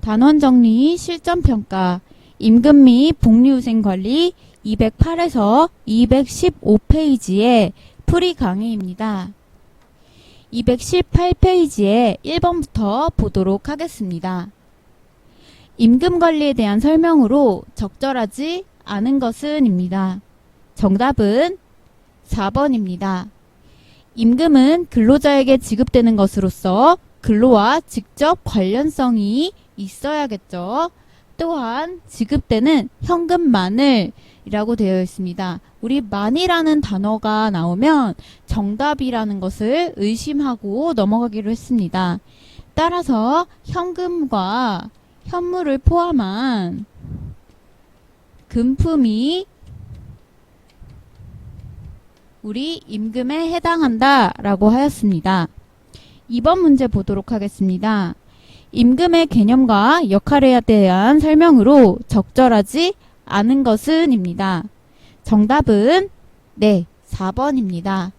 단원 정리 실전평가 임금 및 복리후생관리 208에서 215페이지의 풀이 강의입니다. 218페이지의 1번부터 보도록 하겠습니다. 임금관리에 대한 설명으로 적절하지 않은 것은 입니다. 정답은 4번입니다. 임금은 근로자에게 지급되는 것으로서 근로와 직접 관련성이 있어야겠죠. 또한 지급되는 현금만을이라고 되어 있습니다. 우리 만이라는 단어가 나오면 정답이라는 것을 의심하고 넘어가기로 했습니다. 따라서 현금과 현물을 포함한 금품이 우리 임금에 해당한다 라고 하였습니다. 2번 문제 보도록 하겠습니다. 임금의 개념과 역할에 대한 설명으로 적절하지 않은 것은 입니다. 정답은 네, 4번입니다.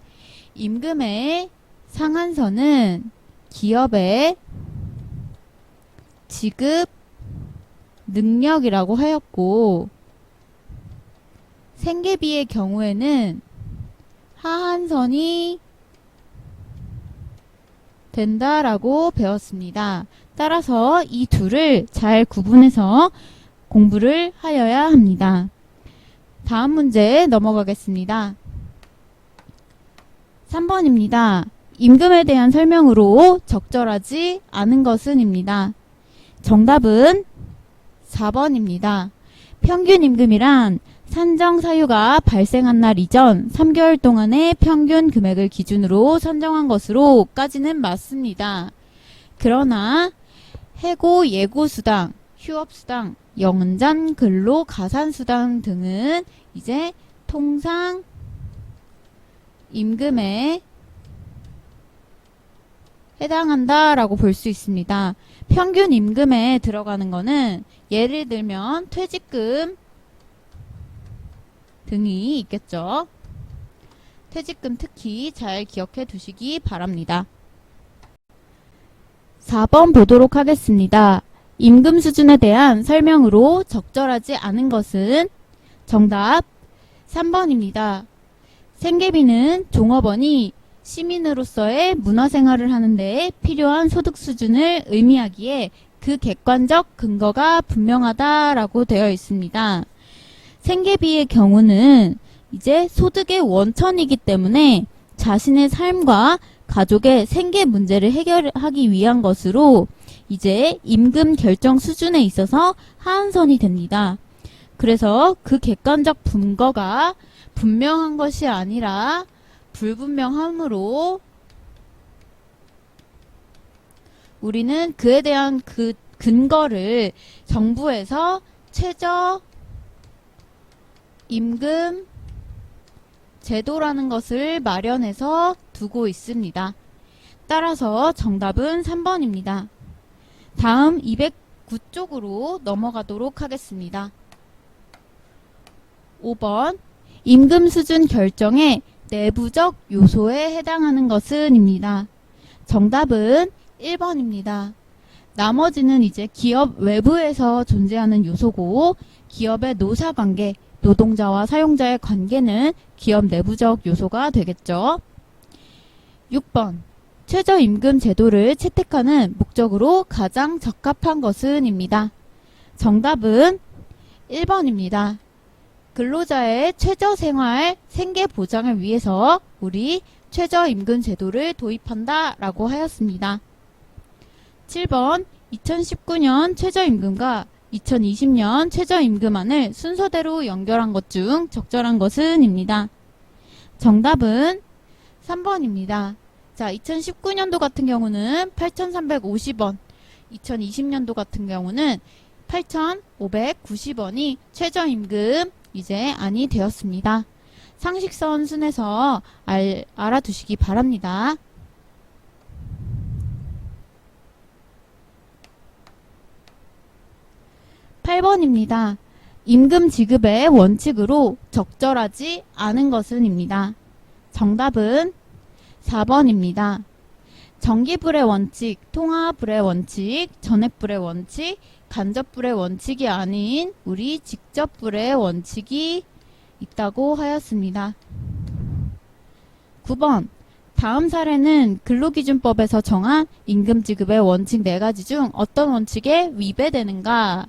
임금의 상한선은 기업의 지급 능력이라고 하였고 생계비의 경우에는 하한선이 된다라고 배웠습니다. 따라서 이 둘을 잘 구분해서 공부를 하여야 합니다. 다음 문제 넘어가겠습니다. 3번입니다. 임금에 대한 설명으로 적절하지 않은 것은 입니다. 정답은 4번입니다. 평균 임금이란 산정 사유가 발생한 날 이전 3개월 동안의 평균 금액을 기준으로 선정한 것으로까지는 맞습니다. 그러나 해고 예고수당, 휴업수당, 영은잔 근로 가산수당 등은 이제 통상 임금에 해당한다라고 볼 수 있습니다. 평균 임금에 들어가는 거는 예를 들면 퇴직금 등이 있겠죠. 퇴직금 특히 잘 기억해 두시기 바랍니다. 4번 보도록 하겠습니다. 임금 수준에 대한 설명으로 적절하지 않은 것은 정답 3번입니다. 생계비는 종업원이 시민으로서의 문화생활을 하는데 필요한 소득 수준을 의미하기에 그 객관적 근거가 분명하다라고 되어 있습니다. 생계비의 경우는 이제 소득의 원천이기 때문에 자신의 삶과 가족의 생계 문제를 해결하기 위한 것으로 이제 임금 결정 수준에 있어서 하한선이 됩니다. 그래서 그 객관적 근거가 분명한 것이 아니라 불분명함으로 우리는 그에 대한 그 근거를 정부에서 최저 임금 제도라는 것을 마련해서 두고 있습니다. 따라서 정답은 3번입니다. 다음 209쪽으로 넘어가도록 하겠습니다. 5번 임금 수준 결정의 내부적 요소에 해당하는 것은 입니다. 정답은 1번입니다. 나머지는 이제 기업 외부에서 존재하는 요소고 기업의 노사관계, 노동자와 사용자의 관계는 기업 내부적 요소가 되겠죠. 6번 최저임금 제도를 채택하는 목적으로 가장 적합한 것은 입니다. 정답은 1번입니다. 근로자의 최저생활 생계 보장을 위해서 우리 최저임금 제도를 도입한다 라고 하였습니다. 7번 2019년 최저임금과 2020년 최저임금안을 순서대로 연결한 것 중 적절한 것은 입니다. 정답은 3번입니다. 자, 2019년도 같은 경우는 8,350원, 2020년도 같은 경우는 8,590원이 최저임금 이제 안이 되었습니다. 상식선 순에서 알아두시기 바랍니다. 8번입니다. 임금 지급의 원칙으로 적절하지 않은 것은 입니다. 정답은 4번입니다. 전기불의 원칙, 통화불의 원칙, 전액불의 원칙, 간접불의 원칙이 아닌 우리 직접불의 원칙이 있다고 하였습니다. 9번. 다음 사례는 근로기준법에서 정한 임금지급의 원칙 4가지 중 어떤 원칙에 위배되는가?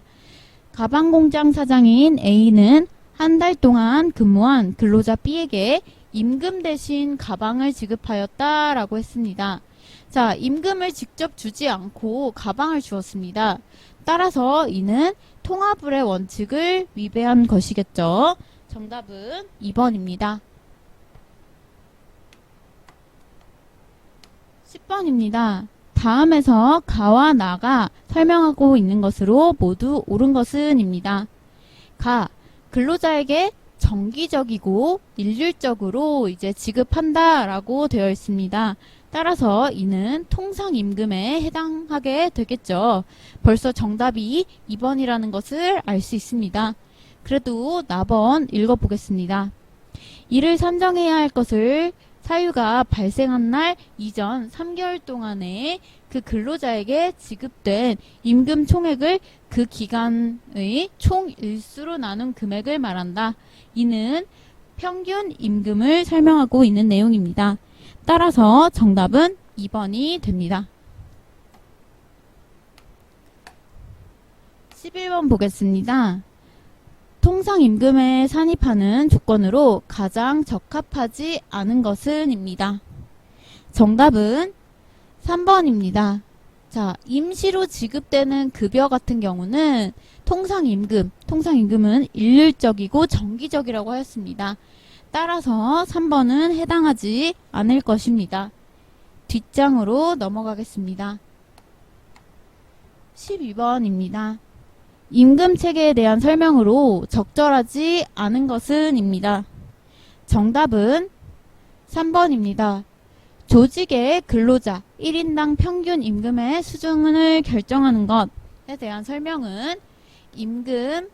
가방공장 사장인 A는 한 달 동안 근무한 근로자 B에게 임금 대신 가방을 지급하였다라고 했습니다. 자, 임금을 직접 주지 않고 가방을 주었습니다. 따라서 이는 통화불의 원칙을 위배한 것이겠죠. 정답은 2번입니다. 10번입니다. 다음에서 가와 나가 설명하고 있는 것으로 모두 옳은 것은입니다. 가, 근로자에게 정기적이고 일률적으로 이제 지급한다라고 되어 있습니다. 따라서 이는 통상임금에 해당하게 되겠죠. 벌써 정답이 2번이라는 것을 알 수 있습니다. 그래도 나번 읽어보겠습니다. 이를 산정해야 할 것을 사유가 발생한 날 이전 3개월 동안에 그 근로자에게 지급된 임금 총액을 그 기간의 총 일수로 나눈 금액을 말한다. 이는 평균 임금을 설명하고 있는 내용입니다. 따라서 정답은 2번이 됩니다. 11번 보겠습니다. 통상임금에 산입하는 조건으로 가장 적합하지 않은 것은입니다. 정답은 3번입니다. 자, 임시로 지급되는 급여 같은 경우는 통상임금은 일률적이고 정기적이라고 하였습니다. 따라서 3번은 해당하지 않을 것입니다. 뒷장으로 넘어가겠습니다. 12번입니다. 임금체계에 대한 설명으로 적절하지 않은 것은입니다. 정답은 3번입니다. 조직의 근로자 1인당 평균 임금의 수준을 결정하는 것에 대한 설명은 임금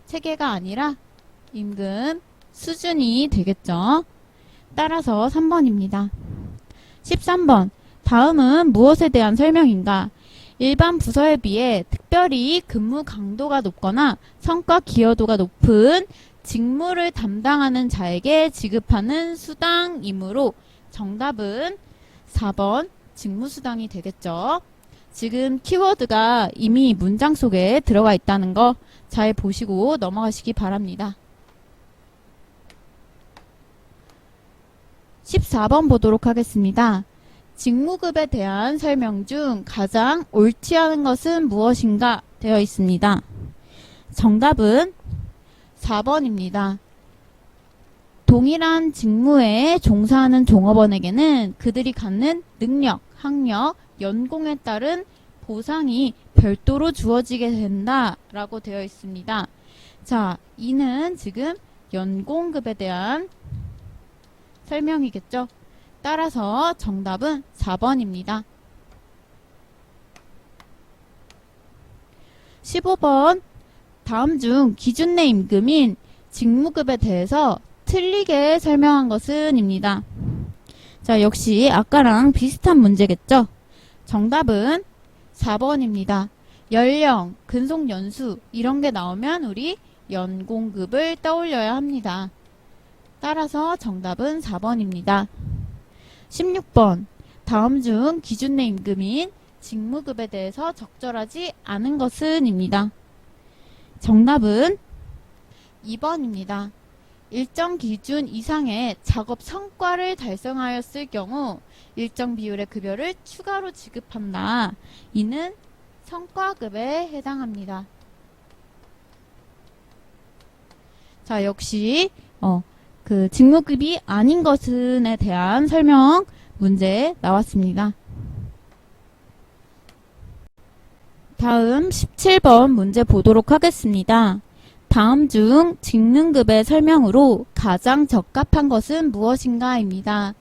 체계가 아니라 임금 수준이 되겠죠. 따라서 3번입니다. 13번. 다음은 무엇에 대한 설명인가? 일반 부서에 비해 특별히 근무 강도가 높거나 성과 기여도가 높은 직무를 담당하는 자에게 지급하는 수당이므로 정답은 4번 직무수당이 되겠죠. 지금 키워드가 이미 문장 속에 들어가 있다는 거 잘 보시고 넘어가시기 바랍니다. 14번 보도록 하겠습니다. 직무급에 대한 설명 중 가장 옳지 않은 것은 무엇인가 되어 있습니다. 정답은 4번입니다. 동일한 직무에 종사하는 종업원에게는 그들이 갖는 능력, 학력, 연공에 따른 보상이 별도로 주어지게 된다라고 되어 있습니다. 자, 이는 지금 연공급에 대한 설명이겠죠. 따라서 정답은 4번입니다. 15번. 다음 중 기준 내 임금인 직무급에 대해서 틀리게 설명한 것은입니다. 자, 역시 아까랑 비슷한 문제겠죠. 정답은 4번입니다. 연령, 근속 연수 이런 게 나오면 우리 연공급을 떠올려야 합니다. 따라서 정답은 4번입니다. 16번. 다음 중 기준 내 임금인 직무급에 대해서 적절하지 않은 것은입니다. 정답은 2번입니다. 일정 기준 이상의 작업 성과를 달성하였을 경우 일정 비율의 급여를 추가로 지급한다. 이는 성과급에 해당합니다. 자, 역시 그 직무급이 아닌 것은에 대한 설명 문제 나왔습니다. 다음 17번 문제 보도록 하겠습니다. 다음 중 직능급의 설명으로 가장 적합한 것은 무엇인가입니다.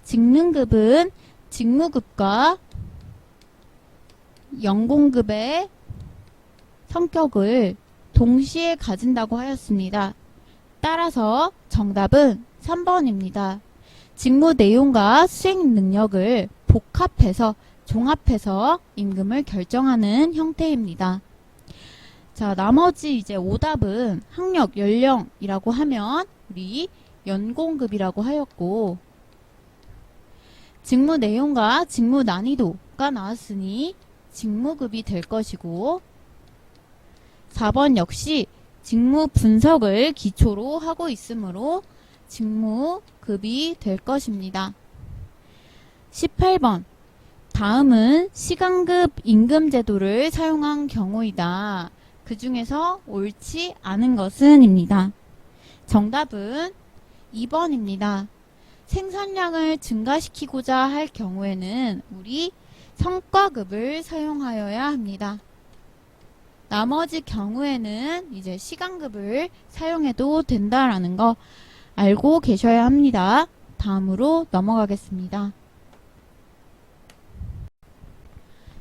직능급은 직무급과 연공급의 성격을 동시에 가진다고 하였습니다. 따라서 정답은 3번입니다. 직무 내용과 수행 능력을 복합해서 종합해서 임금을 결정하는 형태입니다. 자, 나머지 이제 오답은 학력, 연령이라고 하면 우리 연공급이라고 하였고, 직무 내용과 직무 난이도가 나왔으니 직무급이 될 것이고, 4번 역시 직무 분석을 기초로 하고 있으므로 직무급이 될 것입니다. 18번 다음은 시간급 임금제도를 사용한 경우이다. 그 중에서 옳지 않은 것은 입니다. 정답은 2번입니다. 생산량을 증가시키고자 할 경우에는 우리 성과급을 사용하여야 합니다. 나머지 경우에는 이제 시간급을 사용해도 된다라는 거 알고 계셔야 합니다. 다음으로 넘어가겠습니다.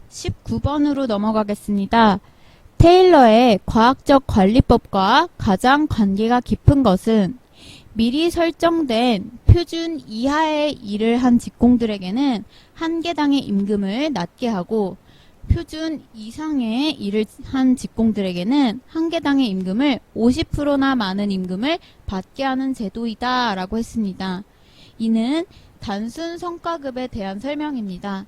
19번으로 넘어가겠습니다. 테일러의 과학적 관리법과 가장 관계가 깊은 것은 미리 설정된 표준 이하의 일을 한 직공들에게는 한 개당의 임금을 낮게 하고 표준 이상의 일을 한 직공들에게는 한 개당의 임금을 50%나 많은 임금을 받게 하는 제도이다 라고 했습니다. 이는 단순 성과급에 대한 설명입니다.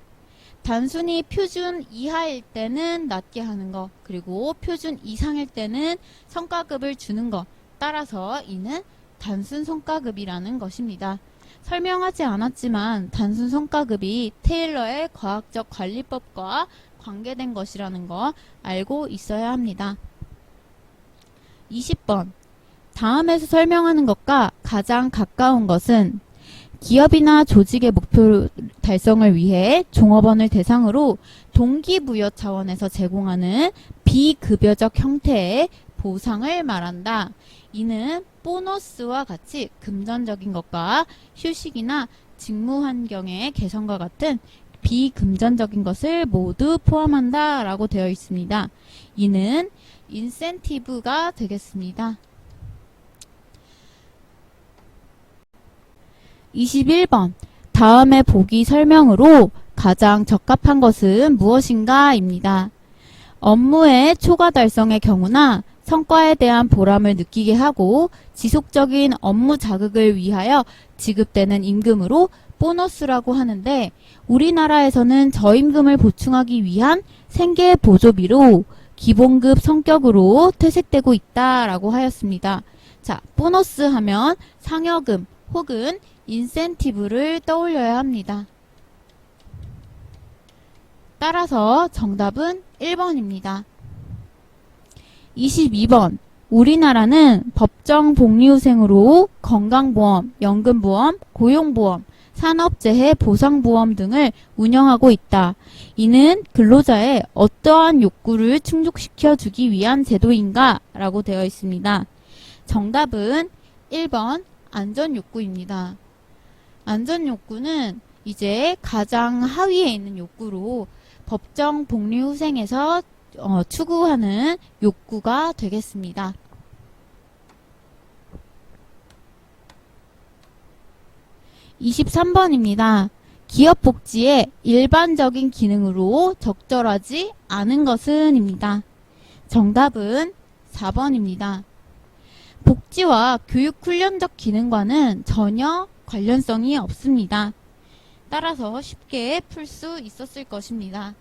단순히 표준 이하일 때는 낮게 하는 것, 그리고 표준 이상일 때는 성과급을 주는 것, 따라서 이는 단순 성과급이라는 것입니다. 설명하지 않았지만 단순 성과급이 테일러의 과학적 관리법과 관계된 것이라는 거 알고 있어야 합니다. 20번 다음에서 설명하는 것과 가장 가까운 것은 기업이나 조직의 목표 달성을 위해 종업원을 대상으로 동기부여 차원에서 제공하는 비급여적 형태의 보상을 말한다. 이는 보너스와 같이 금전적인 것과 휴식이나 직무 환경의 개선과 같은 비금전적인 것을 모두 포함한다 라고 되어 있습니다. 이는 인센티브가 되겠습니다. 21번 다음의 보기 설명으로 가장 적합한 것은 무엇인가 입니다. 업무의 초과 달성의 경우나 성과에 대한 보람을 느끼게 하고 지속적인 업무 자극을 위하여 지급되는 임금으로 보너스라고 하는데 우리나라에서는 저임금을 보충하기 위한 생계 보조비로 기본급 성격으로 퇴색되고 있다라고 하였습니다. 자, 보너스 하면 상여금 혹은 인센티브를 떠올려야 합니다. 따라서 정답은 1번입니다. 22번 우리나라는 법정 복리후생으로 건강보험, 연금보험, 고용보험, 산업재해 보상보험 등을 운영하고 있다. 이는 근로자의 어떠한 욕구를 충족시켜 주기 위한 제도인가? 라고 되어 있습니다. 정답은 1번 안전욕구입니다. 안전욕구는 이제 가장 하위에 있는 욕구로 법정 복리후생에서 추구하는 욕구가 되겠습니다. 23번입니다. 기업 복지의 일반적인 기능으로 적절하지 않은 것은 입니다. 정답은 4번입니다. 복지와 교육 훈련적 기능과는 전혀 관련성이 없습니다. 따라서 쉽게 풀 수 있었을 것입니다.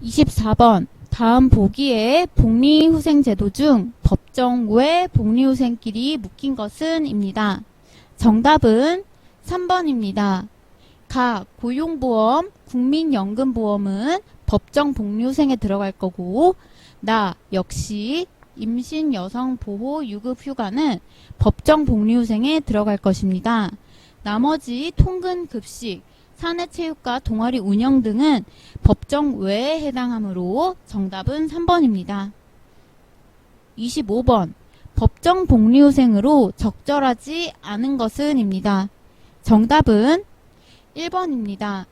24번 다음 보기에 복리후생제도 중 법정 외 복리후생끼리 묶인 것은 입니다. 정답은 3번입니다. 가 고용보험, 국민연금보험은 법정 복리후생에 들어갈 거고 나 역시 임신 여성 보호 유급 휴가는 법정 복리후생에 들어갈 것입니다. 나머지 통근 급식, 사내체육과 동아리 운영 등은 법정 외에 해당하므로 정답은 3번입니다. 25번 법정 복리후생으로 적절하지 않은 것은 입니다. 정답은 1번입니다.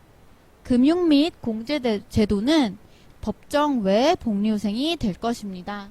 금융 및 공제제도는 법정 외 복리후생이 될 것입니다.